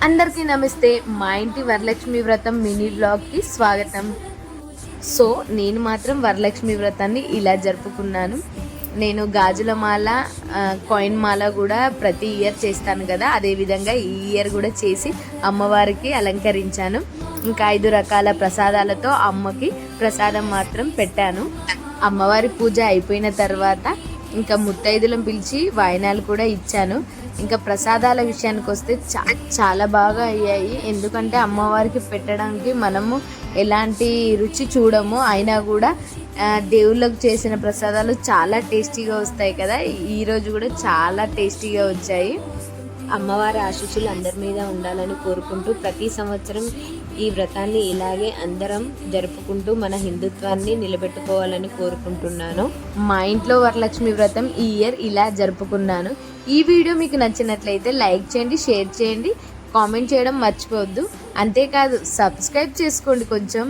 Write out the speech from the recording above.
అందరికీ నమస్తే. మా ఇంటి వరలక్ష్మి వ్రతం మినీ బ్లాగ్కి స్వాగతం. సో నేను మాత్రం వరలక్ష్మి వ్రతాన్ని ఇలా జరుపుకున్నాను. నేను గాజుల మాల, కాయిన్ మాల కూడా ప్రతి ఇయర్ చేస్తాను కదా, అదేవిధంగా ఈ ఇయర్ కూడా చేసి అమ్మవారికి అలంకరించాను. ఇంకా 5 రకాల ప్రసాదాలతో అమ్మకి ప్రసాదం మాత్రం పెట్టాను. అమ్మవారి పూజ అయిపోయిన తర్వాత ఇంకా ముత్తైదులను పిలిచి వాయినాలు కూడా ఇచ్చాను. ఇంకా ప్రసాదాల విషయానికి వస్తే చాలా బాగా అయ్యాయి. ఎందుకంటే అమ్మవారికి పెట్టడానికి మనము ఎలాంటి రుచి చూడము, అయినా కూడా దేవుళ్ళకు చేసిన ప్రసాదాలు చాలా టేస్టీగా వస్తాయి కదా. ఈరోజు కూడా చాలా టేస్టీగా వచ్చాయి. అమ్మవారి ఆశీస్సులు అందరి మీద ఉండాలని కోరుకుంటూ ప్రతి సంవత్సరం ఈ వ్రతాన్ని ఇలాగే అందరం జరుపుకుంటూ మన హిందుత్వాన్ని నిలబెట్టుకోవాలని కోరుకుంటున్నాను. మా ఇంట్లో వరలక్ష్మి వ్రతం ఈ ఇయర్ ఇలా జరుపుకున్నాను. ఈ వీడియో మీకు నచ్చినట్లయితే లైక్ చేయండి, షేర్ చేయండి, కామెంట్ చేయడం మర్చిపోవద్దు. అంతేకాదు సబ్స్క్రైబ్ చేసుకోండి కొంచెం.